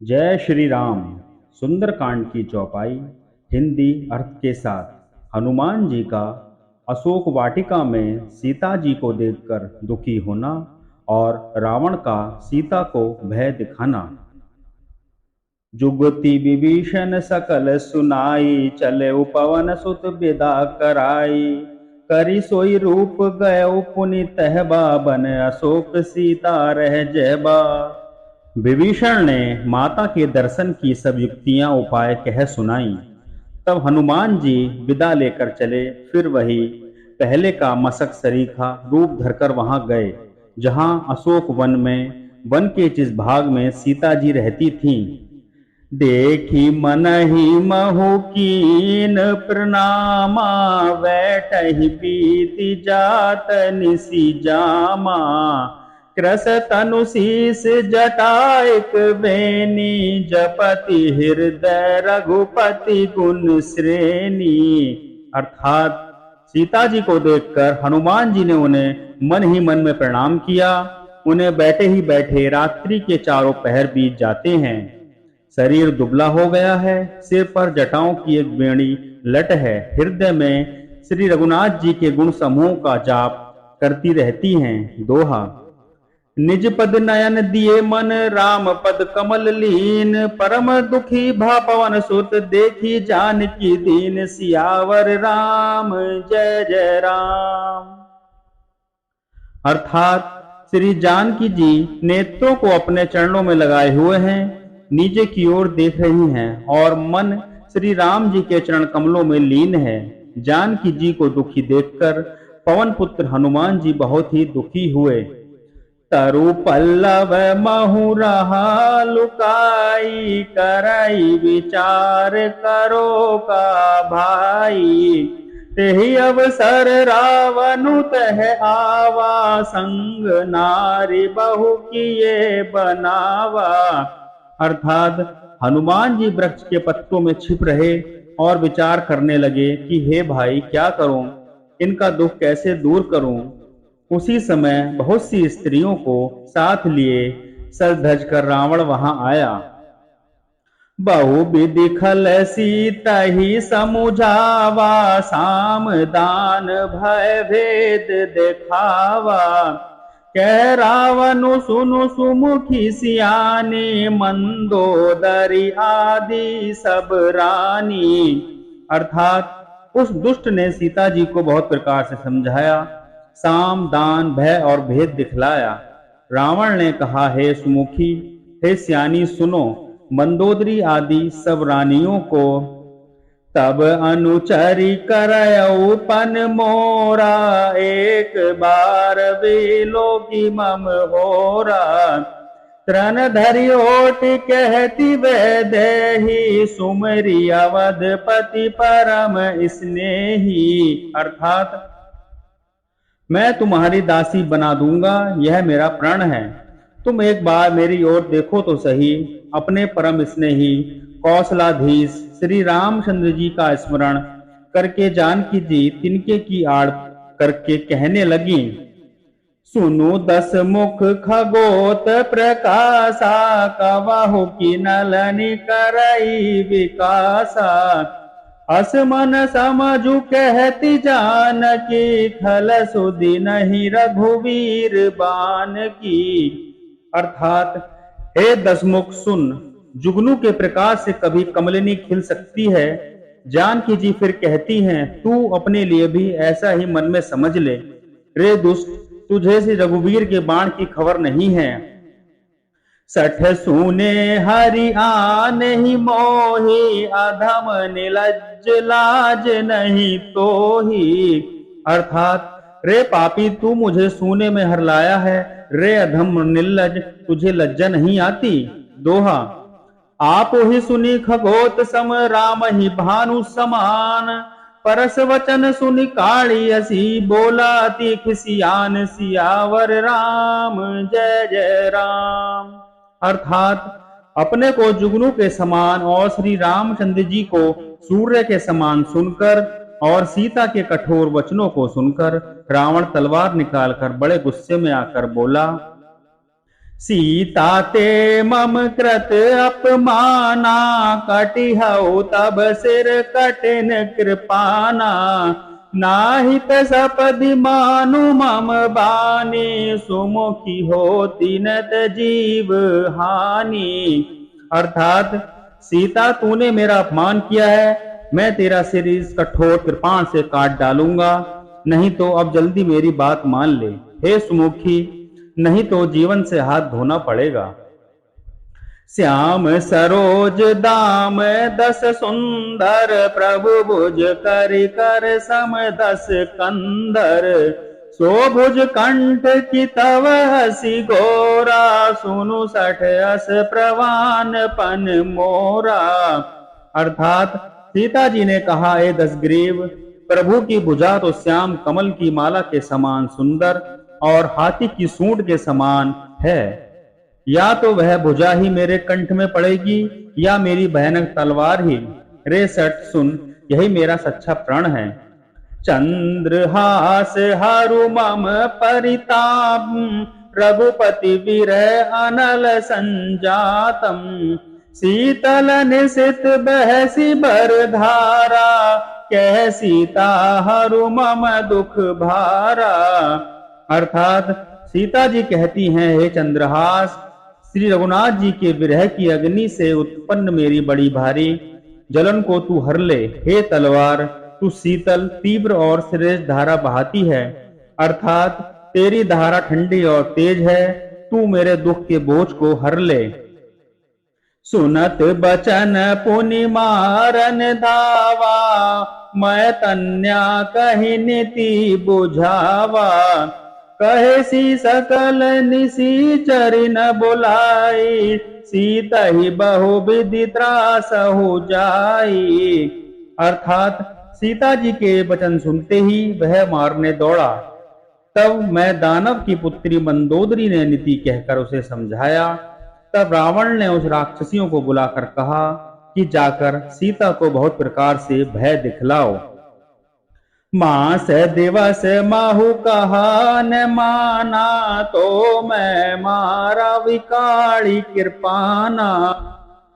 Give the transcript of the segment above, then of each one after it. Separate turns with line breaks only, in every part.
जय श्री राम। सुंदरकांड की चौपाई हिंदी अर्थ के साथ। हनुमान जी का अशोक वाटिका में सीता जी को देखकर दुखी होना और रावण का सीता को भय दिखाना। जुगति विभीषण सकल सुनाई, चले पवन सुत विदा कराई। करी सोई रूप गयो पुनि तहबा, बन अशोक सीता रह जयबा। विभीषण ने माता के दर्शन की सब युक्तियां उपाय कह सुनाई। तब हनुमान जी विदा लेकर चले। फिर वही पहले का मशक सरीखा रूप धरकर वहां गए जहां अशोक वन में, वन के जिस भाग में सीता जी रहती थीं। देखी मनहि महु कीन प्रणामा, बैठहि बीति जात निसि जामा। कृस तनु शीस जटाइक बेनी, जपति हृदय रघुपति गुण श्रेणी। अर्थात सीता जी को देखकर हनुमान जी ने उन्हें मन ही मन में प्रणाम किया। उन्हें बैठे ही बैठे रात्रि के चारों पहर बीत जाते हैं। शरीर दुबला हो गया है, सिर पर जटाओं की एक बेड़ी लट है। हृदय में श्री रघुनाथ जी के गुण समूह का जाप करती रहती हैं। दोहा। निज पद नयन दिए मन, राम पद कमल लीन। परम दुखी भा पवन सुत, देखी जानकी दीन। सियावर राम जय जय राम। अर्थात श्री जानकी जी नेत्रों को अपने चरणों में लगाए हुए हैं, नीचे की ओर देख रही हैं और मन श्री राम जी के चरण कमलों में लीन है। जानकी जी को दुखी देखकर पवन पुत्र हनुमान जी बहुत ही दुखी हुए। तरु पल्लव महु रहा लुकाई, करई विचार करो का भाई। तेहि अवसर रावनु तह आवा, संग नारी बहु किए बनावा। अर्थात हनुमान जी वृक्ष के पत्तों में छिप रहे और विचार करने लगे कि हे भाई, क्या करूं, इनका दुख कैसे दूर करूं। उसी समय बहुत सी स्त्रियों को साथ लिए सज धज कर रावण वहां आया। बहु विधि खल सीता ही समुझावा, साम दान भय भेद दिखावा। कह रावनु सुनु सुमुखी सियानी, मंदोदरी आदि सब रानी। अर्थात उस दुष्ट ने सीता जी को बहुत प्रकार से समझाया, साम दान भय और भेद दिखलाया। रावण ने कहा, हे सुमुखी, हे सियानी सुनो, मंदोदरी आदि सब रानियों को। तब अनुचरी करयऊ पन मोरा, एक बार विलोकी मम होरा। तृण धरि ओट कहती वह देही, सुमरी अवधपति परम स्नेही। अर्थात मैं तुम्हारी दासी बना दूंगा, यह मेरा प्रण है। तुम एक बार मेरी ओर देखो तो सही। अपने परम स्नेही कौशलाधीश श्री रामचंद्र जी का स्मरण करके जानकी जी तिनके की आड़ करके कहने लगी, सुनु दस मुख खगोत प्रकाशा, कवहु की नलनि करई विकासा। असमन समझु कहती जानकी, खल सुधि नहीं रघुवीर बान की। अर्थात हे दसमुख सुन, जुगनू के प्रकाश से कभी कमलिनी खिल सकती है। जानकी जी फिर कहती हैं, तू अपने लिए भी ऐसा ही मन में समझ ले। रे दुष्ट, तुझे से रघुवीर के बाण की खबर नहीं है। सठ सुने हरि आन ही मोही, अधम निलज्ज लाज नहीं तो ही। अर्थात रे पापी, तू मुझे सूने में हरलाया है। रे अधम निर्लज, तुझे लज्जा नहीं आती। दोहा। आप ही सुनी खगोत सम, राम ही भानु समान। परस वचन सुनि काढ़ी असी, बोला तीख सियान। सियावर राम जय जय राम। अर्थात अपने को जुगनू के समान और श्री रामचंद्र जी को सूर्य के समान सुनकर और सीता के कठोर वचनों को सुनकर रावण तलवार निकालकर बड़े गुस्से में आकर बोला, सीता ते मम कृत अपमाना, कटिहउ तब सिर कठिन कृपाना। नाहित सपदि मानु मम बानी, सुमुखी होती न जीव हानि। अर्थात सीता तूने मेरा अपमान किया है, मैं तेरा सिर इस कठोर कृपाण से काट डालूंगा, नहीं तो अब जल्दी मेरी बात मान ले। हे सुमुखी, नहीं तो जीवन से हाथ धोना पड़ेगा। श्याम सरोज दाम दस सुंदर, प्रभु भुज कर सम दस कंदर। सो भुज कंठ की तव हसी गोरा, सुनु सठ अस प्रवान पन मोरा। अर्थात सीता जी ने कहा, ए दसग्रीव, प्रभु की भुजा तो श्याम कमल की माला के समान सुंदर और हाथी की सूंड के समान है। या तो वह भुजा ही मेरे कंठ में पड़ेगी या मेरी भयानक तलवार ही। रे सठ सुन, यही मेरा सच्चा प्रण है। चंद्रहास हारु मम परिताप, रघुपति विरह अनल संजातम। शीतल निशित बहसी बर धारा, कह सीता हरु मम दुख भारा। अर्थात सीता जी कहती हैं, हे चंद्रहास, श्री रघुनाथ जी के विरह की अग्नि से उत्पन्न मेरी बड़ी भारी जलन को तू हर ले। हे तलवार, तू शीतल, तीव्र और श्रेष्ठ धारा बहाती है। अर्थात तेरी धारा ठंडी और तेज है, तू मेरे दुख के बोझ को हर ले। सुनत बचन पुनि मारन धावा, मैं तन्या कही नीति बुझावा। कहे सी सकल निशिचरि न बुलाई, सीता ही बहु विधि त्रास हो जाई। अर्थात सीता जी के वचन सुनते ही वह मारने दौड़ा। तब मैं दानव की पुत्री मंदोदरी ने नीति कहकर उसे समझाया। तब रावण ने उस राक्षसियों को बुलाकर कहा कि जाकर सीता को बहुत प्रकार से भय दिखलाओ। मास दिवस माहु कहा न माना, तो मैं मारा विकाली कृपाना।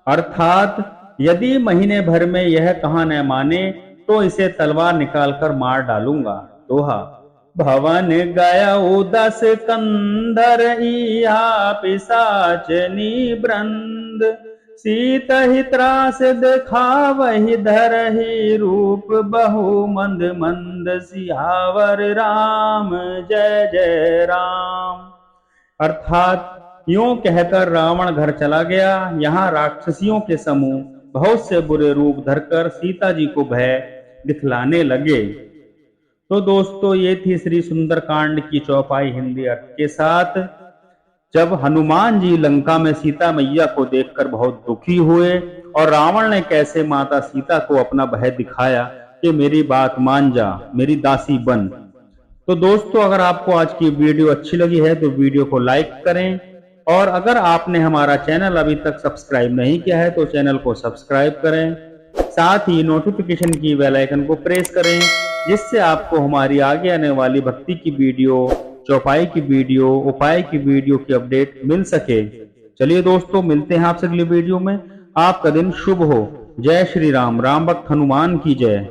अर्थात यदि महीने भर में यह कहा न माने तो इसे तलवार निकालकर मार डालूंगा। दोहा। भवन गया दस कंधर, इहा पिशाचनी वृंद। सीत ही त्रास दिखावहि धरहि, रूप बहु मंद मंद। सियावर राम जय जय राम। अर्थात यूं कहकर रावण घर चला गया। यहाँ राक्षसियों के समूह बहुत से बुरे रूप धरकर सीता जी को भय दिखलाने लगे। तो दोस्तों, ये थी श्री सुंदरकांड की चौपाई हिंदी अर्थ के साथ। जब हनुमान जी लंका में सीता मैया को देखकर बहुत दुखी हुए और रावण ने कैसे माता सीता को अपना भय दिखाया कि मेरी बात मान जा, मेरी दासी बन। तो दोस्तों, अगर आपको आज की वीडियो अच्छी लगी है तो वीडियो को लाइक करें, और अगर आपने हमारा चैनल अभी तक सब्सक्राइब नहीं किया है तो चैनल को सब्सक्राइब करें। साथ ही नोटिफिकेशन की बेल आइकन को प्रेस करें, जिससे आपको हमारी आगे आने वाली भक्ति की वीडियो, चौपाई की वीडियो, उपाय की वीडियो की अपडेट मिल सके। चलिए दोस्तों, मिलते हैं आपसे अगली वीडियो में। आपका दिन शुभ हो। जय श्री राम। राम भक्त हनुमान की जय।